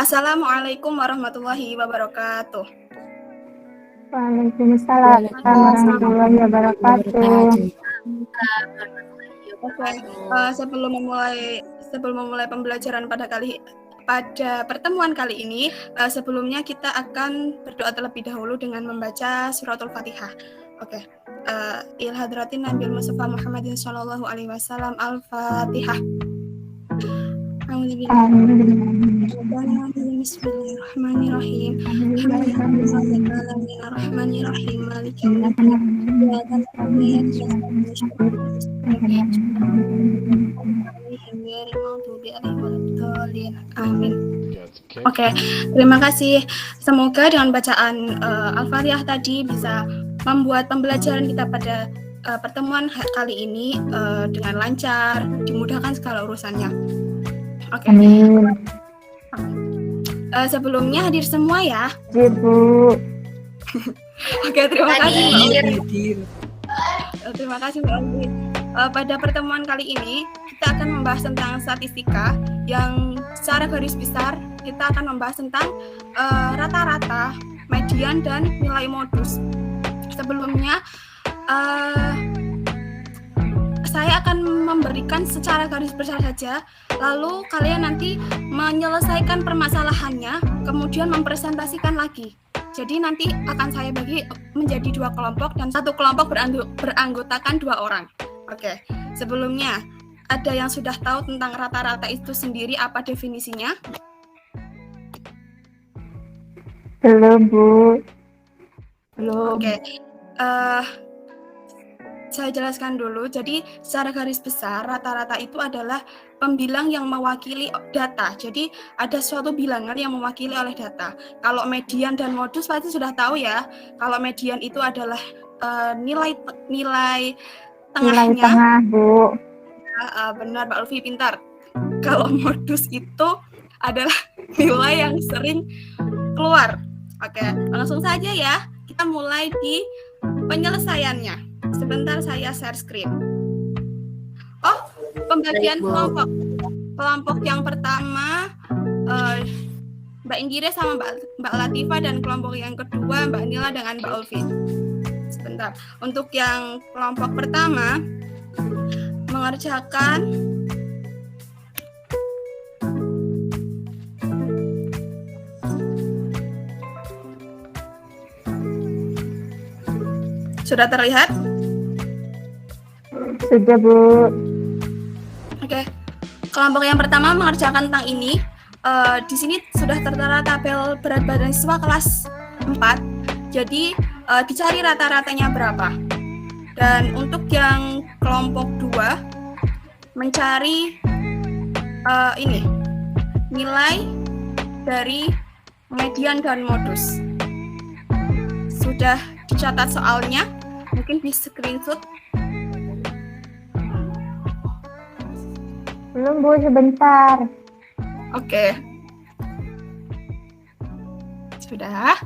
Assalamualaikum warahmatullahi wabarakatuh. Waalaikumsalam warahmatullahi wabarakatuh. Oke, sebelum memulai pembelajaran pada pertemuan kali ini, sebelumnya kita akan berdoa terlebih dahulu dengan membaca suratul Fatihah. Oke. Il hadratin Nabil Mustafa Muhammadin sallallahu alaihi wasallam. Al-Fatihah. Bismillahirrahmanirrahim. Bismillahirrahmanirrahim. Amin. Oke, terima kasih. Semoga dengan bacaan Al-Fatihah tadi bisa membuat pembelajaran kita pada pertemuan kali ini dengan lancar, dimudahkan segala urusannya. Oke. Amin. Sebelumnya hadir semua ya. Bu. Oke, terima kasih Mbak Olvi. Terima kasih Mbak Olvi. Pada pertemuan kali ini kita akan membahas tentang statistika yang secara garis besar kita akan membahas tentang rata-rata, median, dan nilai modus. Sebelumnya saya akan memberikan secara garis besar saja, lalu kalian nanti menyelesaikan permasalahannya, kemudian mempresentasikan lagi. Jadi nanti akan saya bagi menjadi 2 kelompok dan satu kelompok beranggotakan 2 orang. Oke, sebelumnya ada yang sudah tahu tentang rata-rata itu sendiri, apa definisinya? Belum, Bu. Belum. Oke. Saya jelaskan dulu. Jadi secara garis besar rata-rata itu adalah pembilang yang mewakili data. Jadi ada suatu bilangan yang mewakili oleh data. Kalau median dan modus pasti sudah tahu ya. Kalau median itu adalah nilai tengahnya. Nilai tengah, Bu. Benar, Mbak Ulfi, pintar. Kalau modus itu adalah nilai yang sering keluar. Oke, langsung saja ya. Kita mulai di penyelesaiannya. Sebentar saya share screen. Oh, pembagian kelompok. Kelompok yang pertama Mbak Indira sama Mbak Latifah, dan kelompok yang kedua Mbak Nila dengan Mbak Ulfi. Sebentar. Untuk yang kelompok pertama mengerjakan sudah terlihat? Sudah, Bu. Oke. Kelompok yang pertama mengerjakan tentang ini. Di sini sudah tertera tabel berat badan siswa kelas 4. Jadi dicari rata-ratanya berapa. Dan untuk yang kelompok 2 mencari ini nilai dari median dan modus. Sudah dicatat soalnya, mungkin di screenshot. Belum, Bu, sebentar. Oke. Sudah.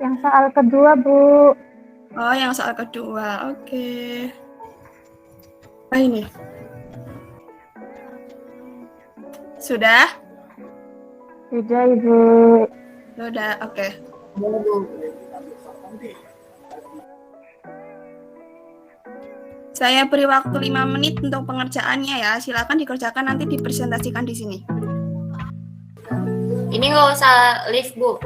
Yang soal kedua, Bu. Oh, yang soal kedua. Oke. Ini. Sudah? Sudah, Ibu. Sudah, oke. Saya beri waktu 5 menit untuk pengerjaannya ya. Silakan dikerjakan, nanti dipresentasikan di sini. Ini nggak usah live, Bu.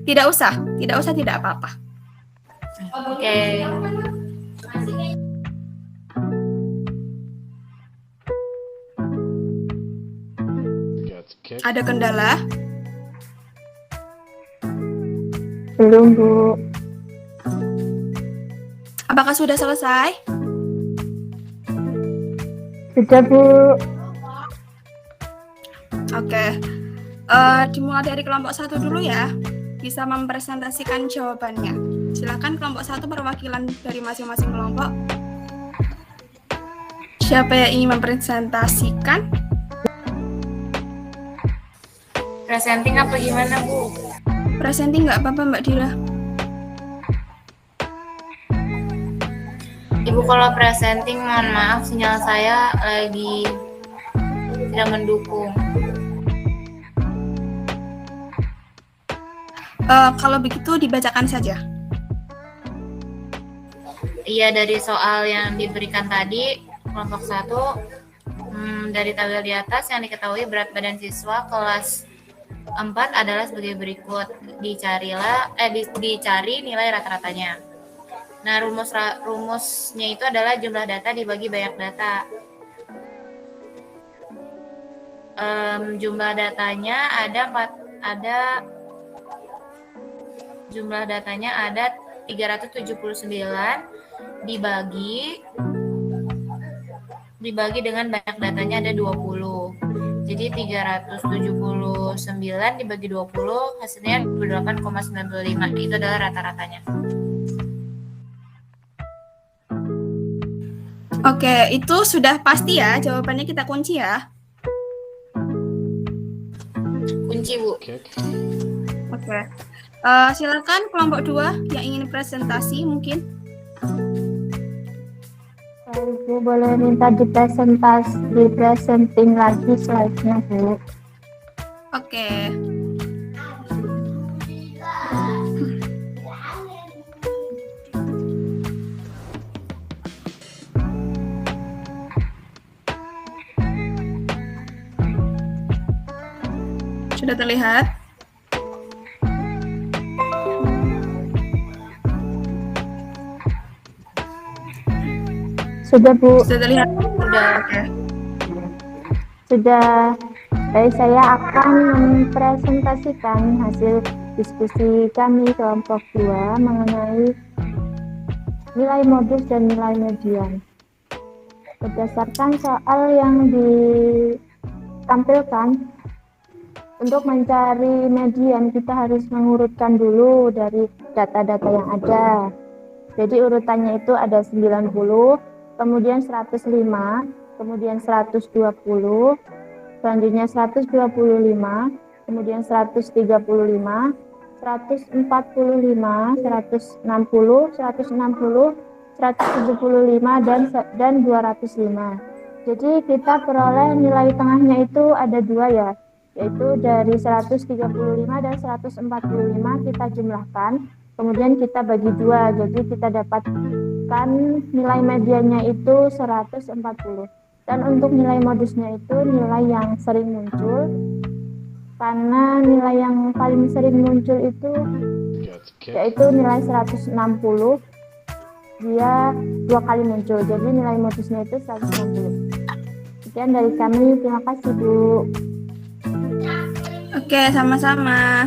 Tidak usah, tidak apa-apa. Oke. Ada kendala? Belum, Bu. Apakah sudah selesai? Sudah, Bu. Oke. Dimulai dari kelompok 1 dulu ya. Bisa mempresentasikan jawabannya. Silakan kelompok 1 perwakilan dari masing-masing kelompok. Siapa yang ingin mempresentasikan? Presenting apa gimana, Bu? Presenting nggak apa-apa, Mbak Dila. Ibu kalau presenting mohon maaf sinyal saya lagi tidak mendukung. Kalau begitu dibacakan saja. Iya, dari soal yang diberikan tadi, kelompok 1, dari tabel di atas yang diketahui berat badan siswa kelas 4 adalah sebagai berikut. Dicari nilai rata-ratanya. Nah, rumusnya itu adalah jumlah data dibagi banyak data. Jumlah datanya ada 379 dibagi dengan banyak datanya ada 20. Jadi 379 dibagi 20 hasilnya 28,95. Itu adalah rata-ratanya. Oke, itu sudah pasti ya, jawabannya kita kunci ya. Kunci, Bu. Oke. Silakan kelompok 2 yang ingin presentasi mungkin. Ibu boleh minta dipresenting lagi slide-nya, Bu. Oke. Sudah terlihat? Sudah, Bu. Sudah terlihat? Udah. Oke. Sudah. Saya akan mempresentasikan hasil diskusi kami kelompok 2 mengenai nilai modus dan nilai median. Berdasarkan soal yang ditampilkan, untuk mencari median kita harus mengurutkan dulu dari data-data yang ada. Jadi urutannya itu ada 90, kemudian 105, kemudian 120, selanjutnya 125, kemudian 135, 145, 160, 160, 175 dan 205. Jadi kita peroleh nilai tengahnya itu ada 2 ya, yaitu dari 135 dan 145 kita jumlahkan, kemudian kita bagi 2, jadi kita dapatkan nilai mediannya itu 140. Dan untuk nilai modusnya itu nilai yang sering muncul, karena nilai yang paling sering muncul itu yaitu nilai 160, dia 2 kali muncul, jadi nilai modusnya itu 160. Sekian dari kami, terima kasih, Bu. Oke, sama-sama.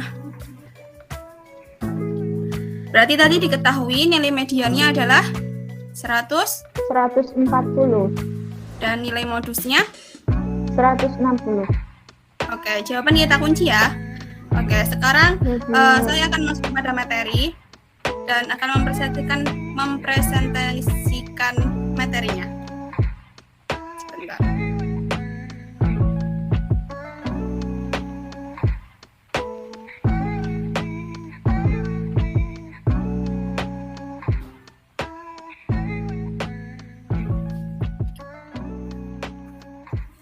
Berarti tadi diketahui nilai mediannya adalah 140 dan nilai modusnya 160. Oke, jawaban kita kunci ya. Oke, sekarang saya akan masuk pada materi dan akan mempresentasikan materinya. Sebentar.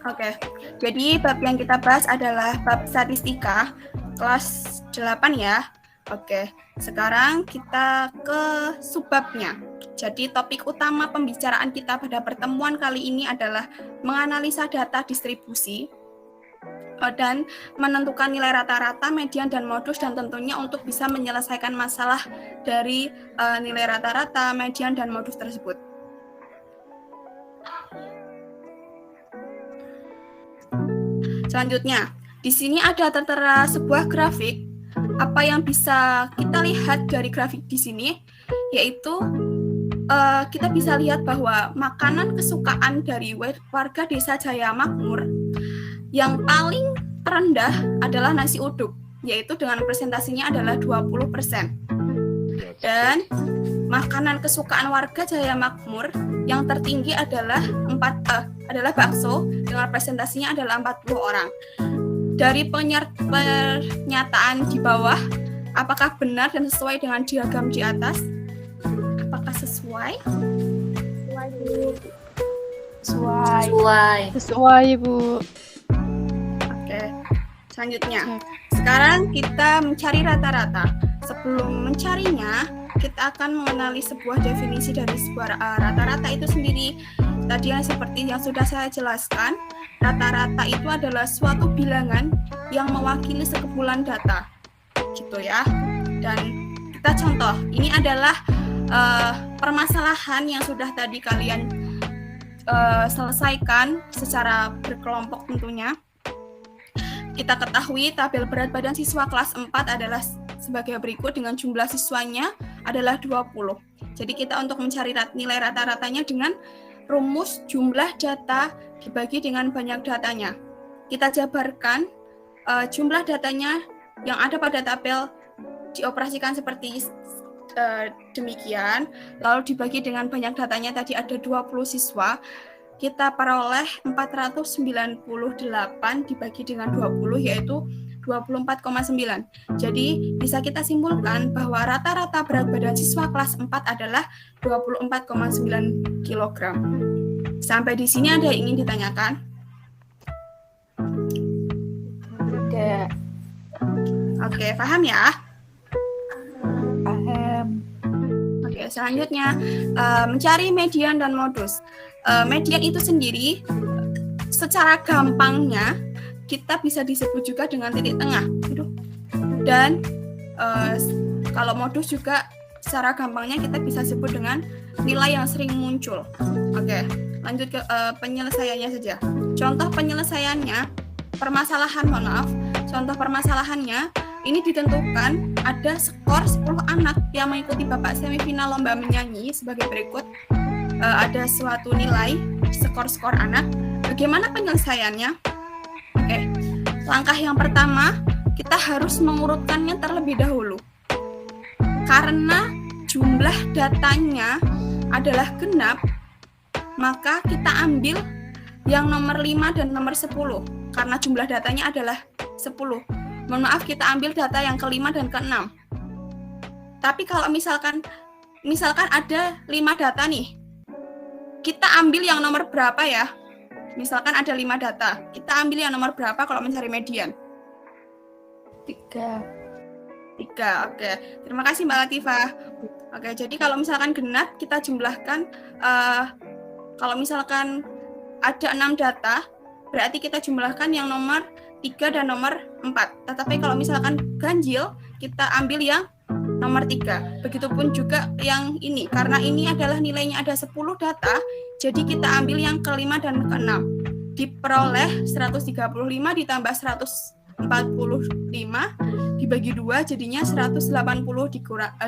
Oke, jadi bab yang kita bahas adalah bab statistika kelas 8 ya. Oke, sekarang kita ke subbabnya. Jadi topik utama pembicaraan kita pada pertemuan kali ini adalah menganalisa data distribusi dan menentukan nilai rata-rata, median, dan modus, dan tentunya untuk bisa menyelesaikan masalah dari nilai rata-rata, median, dan modus tersebut. Selanjutnya, di sini ada tertera sebuah grafik. Apa yang bisa kita lihat dari grafik di sini, yaitu kita bisa lihat bahwa makanan kesukaan dari warga desa Jaya Makmur yang paling rendah adalah nasi uduk, yaitu dengan presentasinya adalah 20%. Dan makanan kesukaan warga Jaya Makmur yang tertinggi adalah bakso dengan presentasinya adalah 40 orang. Dari pernyataan di bawah, apakah benar dan sesuai dengan diagram di atas? Apakah sesuai? Sesuai. Bu. Oke, selanjutnya. Sekarang kita mencari rata-rata. Sebelum mencarinya, kita akan mengenali sebuah definisi dari sebuah rata-rata itu sendiri. Tadi yang seperti yang sudah saya jelaskan, rata-rata itu adalah suatu bilangan yang mewakili sekumpulan data, gitu ya. Dan kita contoh, ini adalah permasalahan yang sudah tadi kalian selesaikan secara berkelompok tentunya. Kita ketahui tabel berat badan siswa kelas 4 adalah sebagai berikut dengan jumlah siswanya adalah 20. Jadi kita untuk mencari nilai rata-ratanya dengan rumus jumlah data dibagi dengan banyak datanya. Kita jabarkan jumlah datanya yang ada pada tabel dioperasikan seperti demikian, lalu dibagi dengan banyak datanya tadi ada 20 siswa. Kita peroleh 498 dibagi dengan 20 yaitu 24,9. Jadi bisa kita simpulkan bahwa rata-rata berat badan siswa kelas 4 adalah 24,9 kg. Sampai di sini ada yang ingin ditanyakan? Oke, paham ya? Paham. Oke, selanjutnya mencari median dan modus. Median itu sendiri secara gampangnya kita bisa disebut juga dengan titik tengah. Dan kalau modus juga secara gampangnya kita bisa sebut dengan nilai yang sering muncul. Oke, lanjut ke penyelesaiannya saja. Contoh penyelesaiannya, contoh permasalahannya ini ditentukan ada skor 10 anak yang mengikuti babak semifinal lomba menyanyi sebagai berikut. Ada suatu nilai skor anak. Bagaimana penyelesaiannya? Oke, langkah yang pertama kita harus mengurutkannya terlebih dahulu. Karena jumlah datanya adalah genap, maka kita ambil yang nomor 5 dan nomor 10 karena jumlah datanya adalah 10. Mohon maaf, kita ambil data yang ke-5 dan ke-6. Tapi kalau misalkan ada 5 data nih, kita ambil yang nomor berapa ya? Misalkan ada 5 data, kita ambil yang nomor berapa kalau mencari median? 3. Oke. Terima kasih Mbak Latifah. Oke, jadi kalau misalkan genap, kita jumlahkan, kalau misalkan ada 6 data, berarti kita jumlahkan yang nomor 3 dan nomor 4. Tetapi kalau misalkan ganjil, kita ambil yang nomor 3. Begitupun juga yang ini, karena ini adalah nilainya ada 10 data, jadi kita ambil yang ke-5 dan ke-6. Diperoleh 135 ditambah 145 dibagi 2, jadinya 180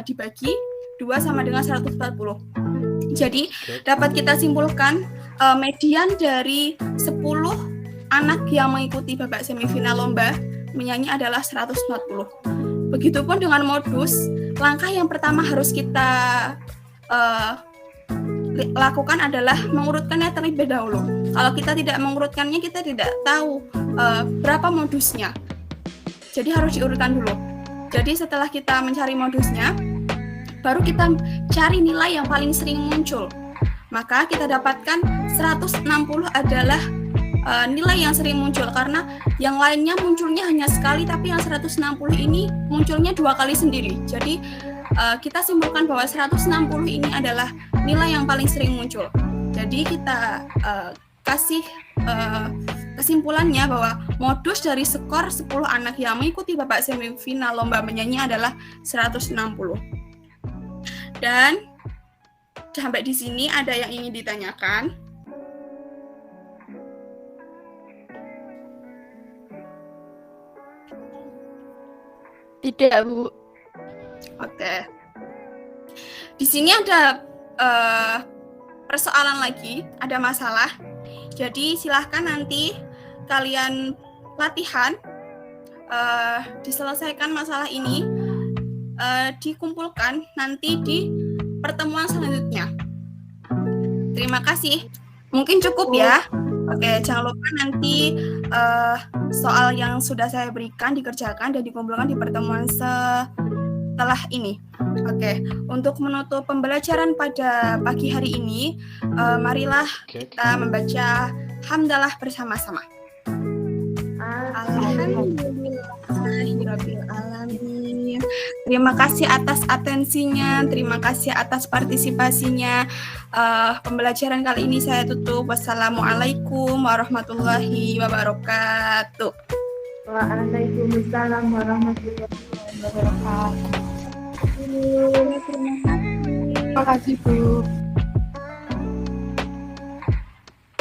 dibagi 2 sama dengan 140. Jadi dapat kita simpulkan median dari 10 anak yang mengikuti babak semifinal lomba menyanyi adalah 140. Begitupun dengan modus, langkah yang pertama harus kita lakukan adalah mengurutkannya terlebih dahulu. Kalau kita tidak mengurutkannya, kita tidak tahu berapa modusnya. Jadi harus diurutkan dulu. Jadi setelah kita mencari modusnya, baru kita cari nilai yang paling sering muncul. Maka kita dapatkan 160 adalah nilai yang sering muncul, karena yang lainnya munculnya hanya sekali, tapi yang 160 ini munculnya 2 kali sendiri. Jadi kita simpulkan bahwa 160 ini adalah nilai yang paling sering muncul. Jadi kita kasih kesimpulannya bahwa modus dari skor 10 anak yang mengikuti babak semifinal lomba menyanyi adalah 160. Dan sampai di sini ada yang ingin ditanyakan? Tidak, Bu. Oke. Di sini ada persoalan lagi, ada masalah. Jadi silahkan nanti kalian latihan, diselesaikan masalah ini, dikumpulkan nanti di pertemuan selanjutnya. Terima kasih. Mungkin cukup ya. Oke, jangan lupa nanti soal yang sudah saya berikan dikerjakan dan dikumpulkan di pertemuan setelah ini. Oke, untuk menutup pembelajaran pada pagi hari ini, marilah kita membaca hamdalah bersama-sama. Alhamdulillahirabbil alamin. Terima kasih atas atensinya, terima kasih atas partisipasinya. Pembelajaran kali ini saya tutup. Wassalamualaikum warahmatullahi wabarakatuh. Waalaikumsalam warahmatullahi wabarakatuh. Terima kasih. Terima kasih, Bu.